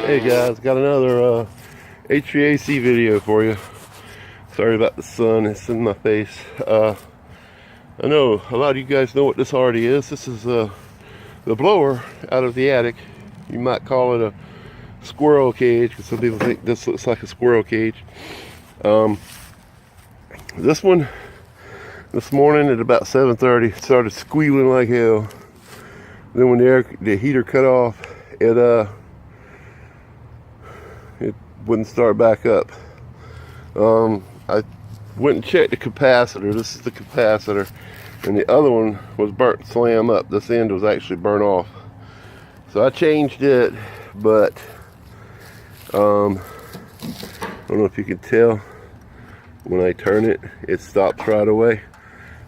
Hey guys, got another HVAC video for you. Sorry about the sun, it's in my face. I know a lot of you guys know what this already is. This is the blower out of the attic. You might call it a squirrel cage because some people think this looks like a squirrel cage. This one, this morning at about 7:30, started squealing like hell. Then when the heater cut off, it wouldn't start back up. I went and checked the capacitor. This is the capacitor, and the other one was burnt slam up. This end was actually burnt off, so I changed it. But I don't know if you can tell, when I turn it, it stops right away.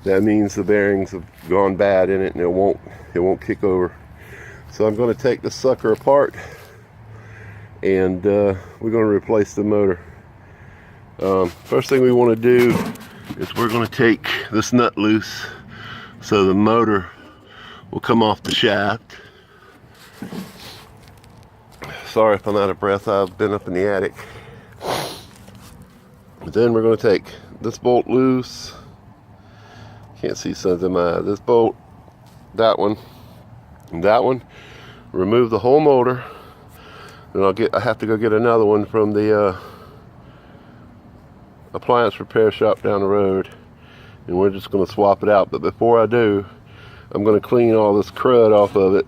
That means the bearings have gone bad in it, and it won't kick over. So I'm going to take the sucker apart, and we're going to replace the motor. First thing we want to do is we're going to take this nut loose so the motor will come off the shaft. Sorry if I'm out of breath, I've been up in the attic. Then we're going to take this bolt loose. Can't see something in my eye. This bolt, that one, and that one. Remove the whole motor. Then I have to go get another one from the appliance repair shop down the road, and we're just going to swap it out. But before I do, I'm going to clean all this crud off of it,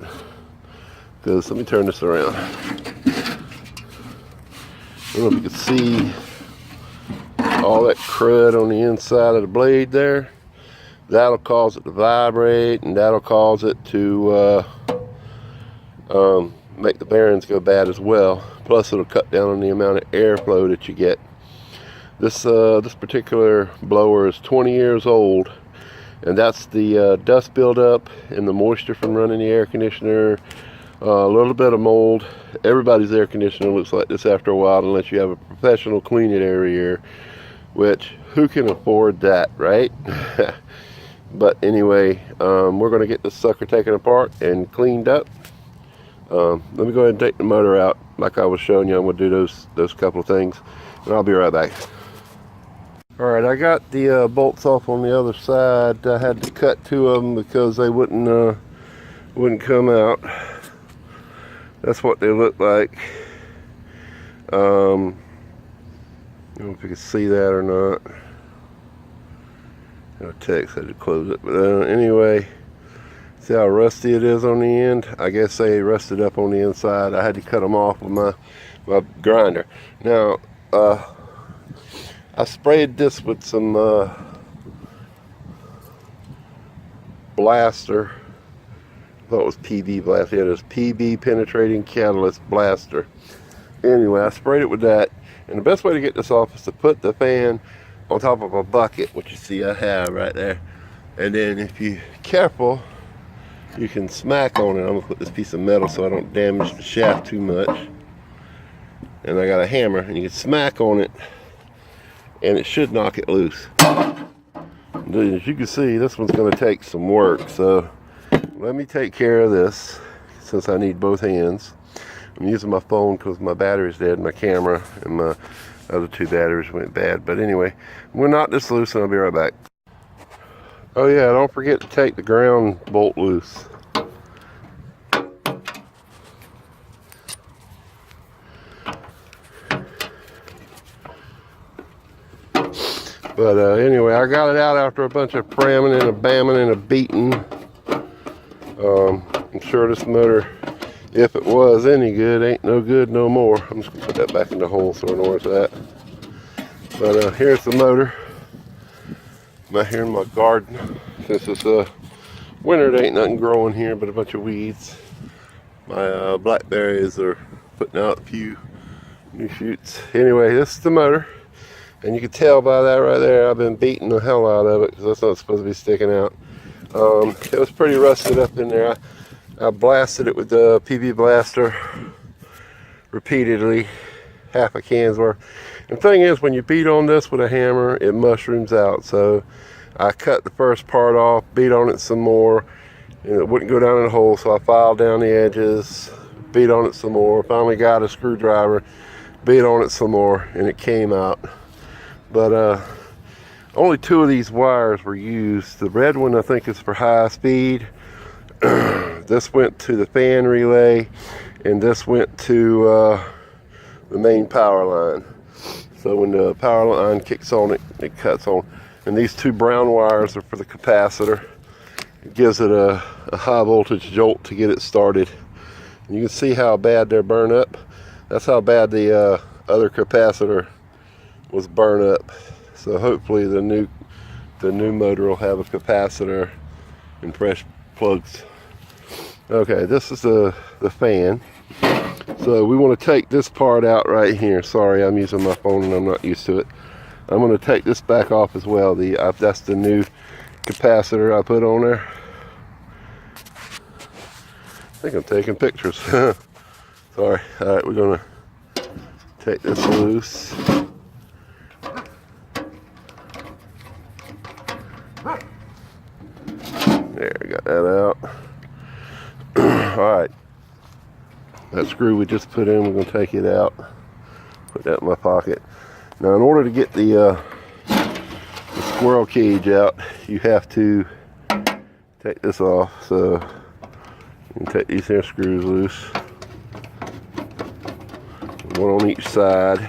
because let me turn this around. I don't know if you can see all that crud on the inside of the blade there. That'll cause it to vibrate, and that'll cause it to make the bearings go bad as well. Plus it'll cut down on the amount of airflow that you get. This particular blower is 20 years old, and that's the dust buildup and the moisture from running the air conditioner, a little bit of mold. Everybody's air conditioner looks like this after a while, unless you have a professional clean it every year, which who can afford that, right? But anyway, we're going to get this sucker taken apart and cleaned up. Let me go ahead and take the motor out like I was showing you. I'm going to do those couple of things, and I'll be right back. Alright, I got the bolts off on the other side. I had to cut two of them because they wouldn't come out. That's what they look like. I don't know if you can see that or not. Text had to close it, but anyway, see how rusty it is on the end? I guess they rusted up on the inside. I had to cut them off with my grinder. Now, I sprayed this with some blaster. I thought it was PB blaster. Yeah, it was PB penetrating catalyst blaster. Anyway, I sprayed it with that, and the best way to get this off is to put the fan on top of a bucket, which you see I have right there, and then if you're careful, you can smack on it. I'm gonna put this piece of metal so I don't damage the shaft too much, and I got a hammer, and you can smack on it and it should knock it loose. As you can see, this one's going to take some work, so let me take care of this since I need both hands. I'm using my phone because my battery's dead, my camera, and my other two batteries went bad. But anyway, we'll knock this loose and I'll be right back. Oh yeah, don't forget to take the ground bolt loose. But anyway, I got it out after a bunch of pramming and a bamming and a beating. I'm sure this motor, if it was any good, ain't no good no more. I'm just gonna put that back in the hole so I know where it's at. But here's the motor. I'm out here in my garden. Since it's winter, there ain't nothing growing here but a bunch of weeds. My blackberries are putting out a few new shoots. Anyway, this is the motor. And you can tell by that right there, I've been beating the hell out of it because that's not supposed to be sticking out. It was pretty rusted up in there. I blasted it with the PB blaster repeatedly, half a can's worth. And the thing is, when you beat on this with a hammer, it mushrooms out. So I cut the first part off, beat on it some more, and it wouldn't go down in the hole. So I filed down the edges, beat on it some more. Finally got a screwdriver, beat on it some more, and it came out. But only 2 of these wires were used. The red one I think is for high speed. This went to the fan relay, and this went to the main power line. So when the power line kicks on, it cuts on. And these 2 brown wires are for the capacitor. It gives it a high voltage jolt to get it started. And you can see how bad they're burned up. That's how bad the other capacitor was burned up. So hopefully the new motor will have a capacitor and fresh plugs. Okay, this is the fan. So we want to take this part out right here. Sorry, I'm using my phone and I'm not used to it. I'm going to take this back off as well. That's the new capacitor I put on there. I think I'm taking pictures. Sorry. Alright, we're going to take this loose. There, got that out. Alright. That screw we just put in, we're going to take it out. Put that in my pocket. Now, in order to get the squirrel cage out, you have to take this off. So you can take these here screws loose. One on each side.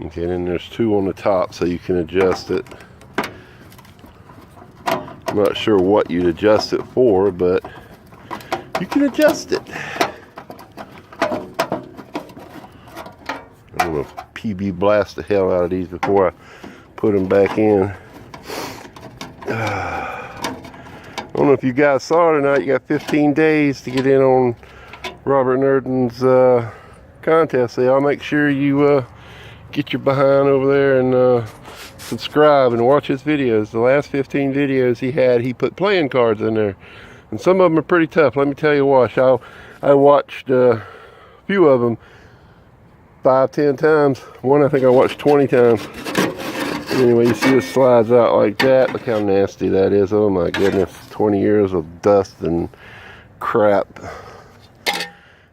Okay, then there's 2 on the top so you can adjust it. I'm not sure what you'd adjust it for, but you can adjust it. I'm going to PB blast the hell out of these before I put them back in. I don't know if you guys saw it or not. You got 15 days to get in on Robert Nurden's contest. So I'll make sure you get your behind over there and subscribe and watch his videos. The last 15 videos he put playing cards in there, and some of them are pretty tough. Let me tell you what, I watched a few of them 5-10 times. One I think I watched 20 times. Anyway, you see it slides out like that. Look how nasty that is. Oh my goodness, 20 years of dust and crap.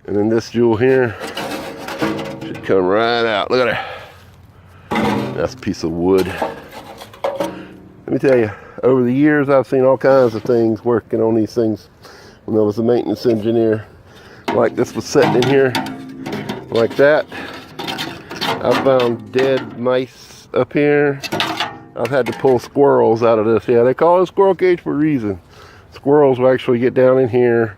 And then this jewel here should come right out. Look at her. That's a piece of wood. Let me tell you, over the years I've seen all kinds of things working on these things. When I was a maintenance engineer, like this was sitting in here like that. I found dead mice up here. I've had to pull squirrels out of this. Yeah, they call it a squirrel cage for a reason. Squirrels will actually get down in here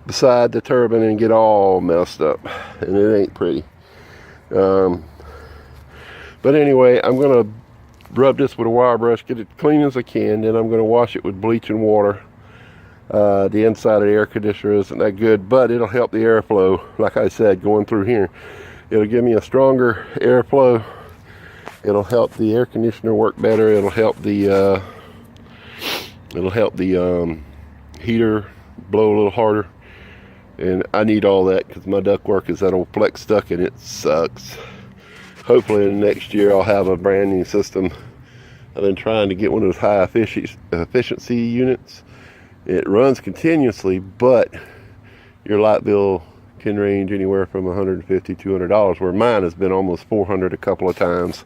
beside the turbine and get all messed up, and it ain't pretty. But anyway, I'm going to rub this with a wire brush, get it clean as I can, then I'm going to wash it with bleach and water. The inside of the air conditioner isn't that good, but it'll help the airflow, like I said, going through here. It'll give me a stronger airflow. It'll help the air conditioner work better. It'll help the heater blow a little harder. And I need all that because my ductwork is that old flex stuck and it sucks. Hopefully in the next year I'll have a brand new system. I've been trying to get one of those high efficiency units. It runs continuously, but your light bill can range anywhere from $150 to $200, where mine has been almost $400 a couple of times.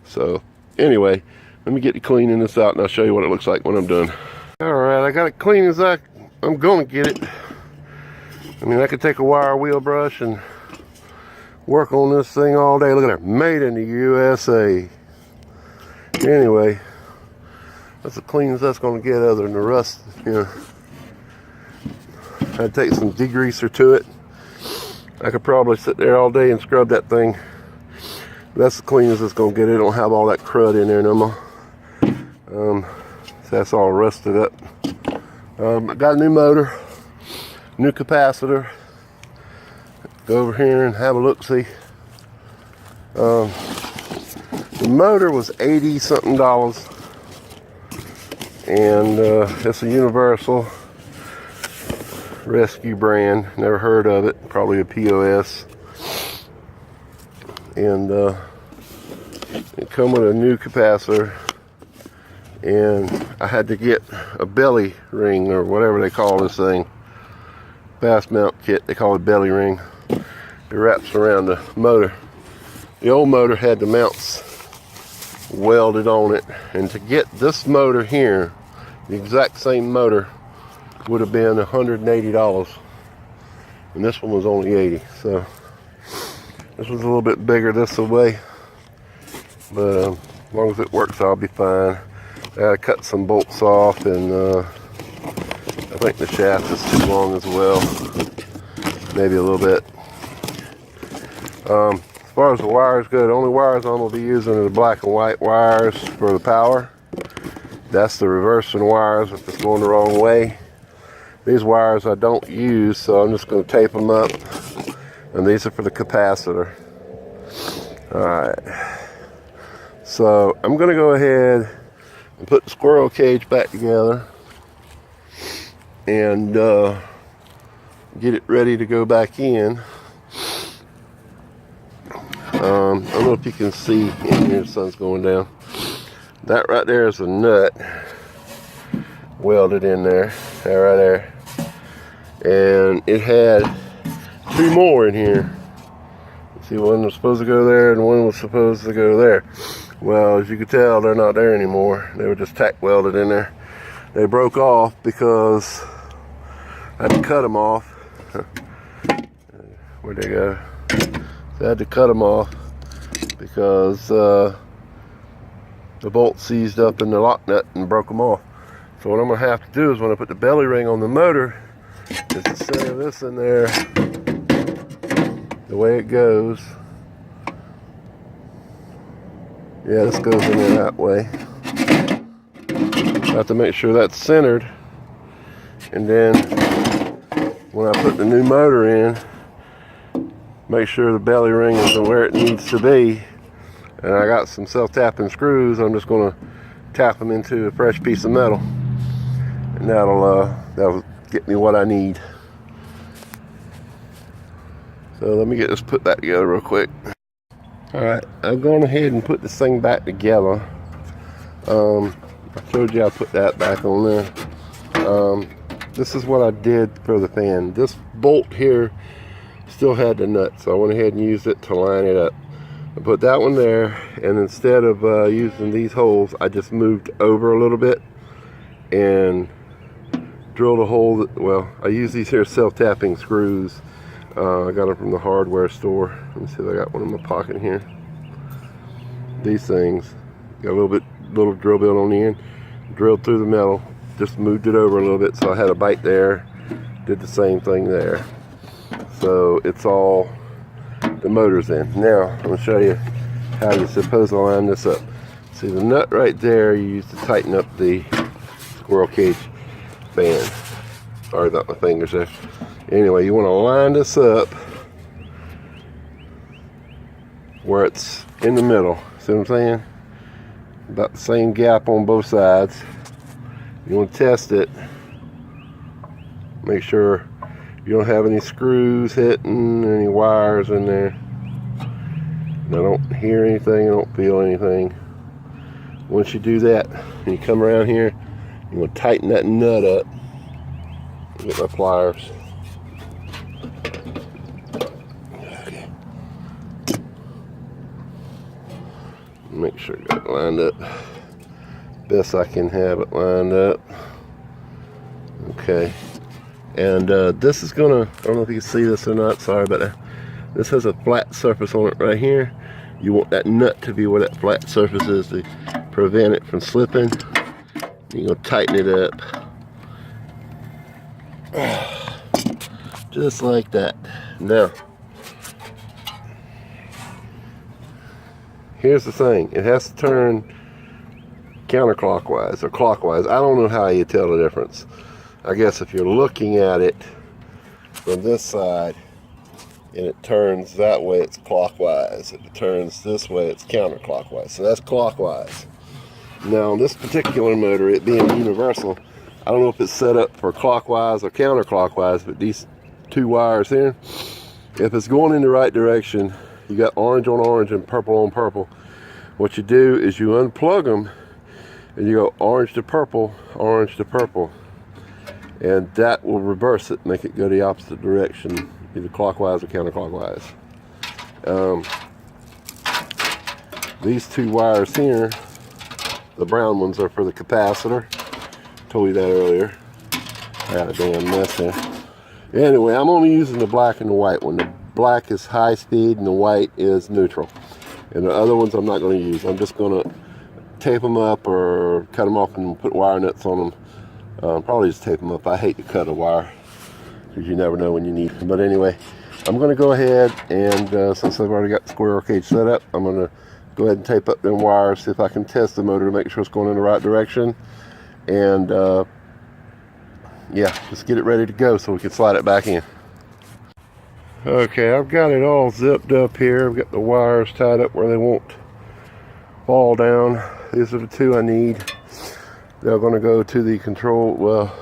So anyway, let me get to cleaning this out and I'll show you what it looks like when I'm done. Alright, I got it clean as I'm gonna get it. I mean, I could take a wire wheel brush and work on this thing all day. Look at that, made in the USA. Anyway, that's as clean as that's going to get, other than the rust. You know, I'd take some degreaser to it. I could probably sit there all day and scrub that thing. That's as clean as it's going to get. It don't have all that crud in there no more. So that's all rusted up. I got a new motor, new capacitor. Go over here and have a look-see. The motor was $80 something, and it's a Universal Rescue brand. Never heard of it. Probably a POS. And it come with a new capacitor. and I had to get a belly ring, or whatever they call this thing, bass mount kit, they call it belly ring. It wraps around the motor. The old motor had the mounts welded on it, and to get this motor here, the exact same motor, would have been $180, and this one was only $80. So this was a little bit bigger this way, but as long as it works, I'll be fine. I gotta cut some bolts off, and I think the shaft is too long as well, maybe a little bit. As far as the wires go, the only wires I'm going to be using are the black and white wires for the power. That's the reversing wires if it's going the wrong way. These wires I don't use, so I'm just going to tape them up. And these are for the capacitor. Alright. So I'm going to go ahead and put the squirrel cage back together and get it ready to go back in. I don't know if you can see in here, the sun's going down. That right there is a nut welded in there, that right there. And it had two more in here. See, one was supposed to go there and one was supposed to go there. Well, as you can tell, they're not there anymore. They were just tack welded in there. They broke off because I had to cut them off. Where'd they go? So I had to cut them off because the bolt seized up in the lock nut and broke them off. So what I'm going to have to do is, when I put the belly ring on the motor, is to center this in there the way it goes. Yeah, this goes in there that way. I have to make sure that's centered, and then when I put the new motor in, make sure the belly ring is where it needs to be. And I got some self-tapping screws. I'm just going to tap them into a fresh piece of metal, and that'll get me what I need. So let me get this put back together real quick. Alright, I've gone ahead and put this thing back together. I showed you I put that back on there. This is what I did for the fan. This bolt here still had the nut, so I went ahead and used it to line it up. I put that one there, and instead of using these holes, I just moved over a little bit and drilled a hole. Well, I use these here self-tapping screws. I got them from the hardware store. Let me see if I got one in my pocket here. These things got a little drill bit on the end. Drilled through the metal, just moved it over a little bit, so I had a bite there. Did the same thing there. So it's all, the motor's in. Now I'm going to show you how you're supposed to line this up. See the nut right there you use to tighten up the squirrel cage band. Sorry about my fingers there. Anyway, you want to line this up where it's in the middle. See what I'm saying? About the same gap on both sides. You want to test it. Make sure you don't have any screws hitting, any wires in there. I don't hear anything, I don't feel anything. Once you do that, and you come around here, you want to tighten that nut up. Get my pliers. Okay. Make sure I got it lined up. Best I can have it lined up. Okay. And this is gonna, I don't know if you can see this or not, sorry about that. This has a flat surface on it right here. You want that nut to be where that flat surface is to prevent it from slipping. You're gonna tighten it up. Just like that. Now, here's the thing. It has to turn counterclockwise or clockwise. I don't know how you tell the difference. I guess if you're looking at it from this side and it turns that way, it's clockwise. If it turns this way, it's counterclockwise. So that's clockwise. Now, this particular motor, it being universal, I don't know if it's set up for clockwise or counterclockwise, but these two wires here, if it's going in the right direction, you got orange on orange and purple on purple. What you do is you unplug them and you go orange to purple, and that will reverse it, make it go the opposite direction, either clockwise or counterclockwise. These two wires here, the brown ones, are for the capacitor. Told you that earlier. I got a damn mess here. Anyway, I'm only using the black and the white one. The black is high speed and the white is neutral. And the other ones I'm not going to use. I'm just going to tape them up or cut them off and put wire nuts on them. Probably just tape them up. I hate to cut a wire because you never know when you need them. But anyway, I'm going to go ahead and since I've already got the squirrel cage set up, I'm going to go ahead and tape up them wires, see if I can test the motor to make sure it's going in the right direction. And yeah, just get it ready to go so we can slide it back in. Okay, I've got it all zipped up here. I've got the wires tied up where they won't fall down. These are the two I need. They're going to go to the control, well,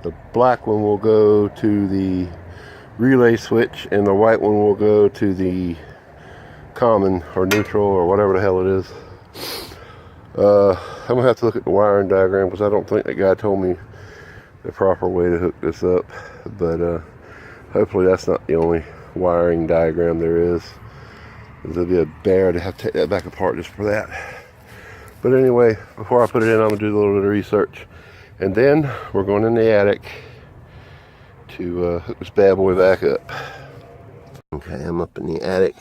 the black one will go to the relay switch and the white one will go to the common or neutral or whatever the hell it is. I'm going to have to look at the wiring diagram because I don't think that guy told me the proper way to hook this up. But hopefully that's not the only wiring diagram there is. There'll be a bear to have to take that back apart just for that. But anyway, before I put it in, I'm going to do a little bit of research. And then we're going in the attic to hook this bad boy back up. Okay, I'm up in the attic.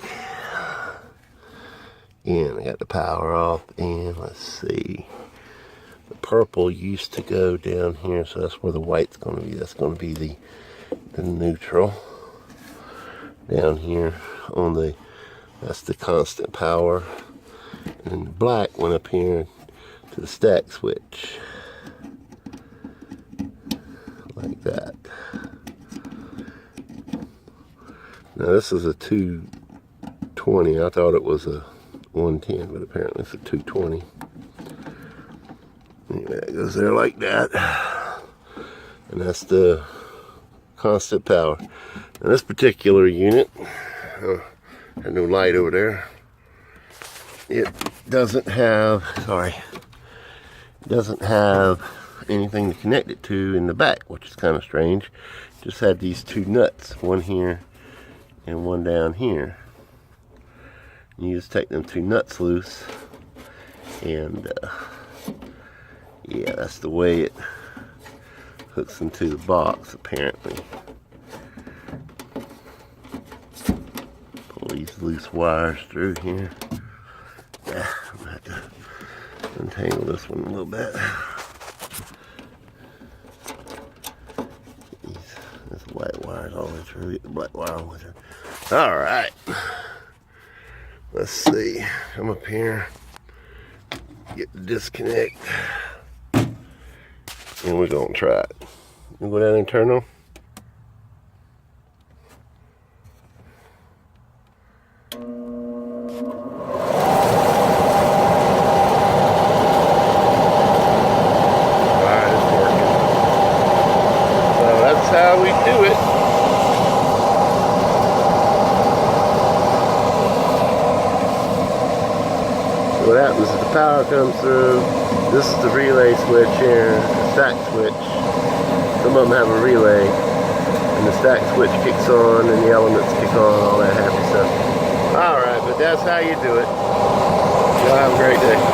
And I got the power off, and let's see. The purple used to go down here, so that's where the white's going to be. That's going to be the neutral. Down here on the, that's the constant power. And the black went up here to the stack switch. Like that. Now this is a 220. I thought it was a 110, but apparently it's a 220. Anyway, that goes there like that. And that's the constant power. Now this particular unit, got no light over there. It doesn't have, doesn't have anything to connect it to in the back, which is kind of strange. Just had these two nuts, one here and one down here. You just take them two nuts loose, and yeah, that's the way it hooks into the box apparently. Pull these loose wires through here. I'm gonna have to untangle this one a little bit. This white wire's all the way through. Get the black wire all the way through. All right. Let's see. Come up here. Get the disconnect. And we're gonna try it. You go down and turn on. How we do it. So what happens is the power comes through. This is the relay switch here, the stack switch. Some of them have a relay, and the stack switch kicks on, and the elements kick on, all that happy stuff. All right, but that's how you do it. Y'all have a great day.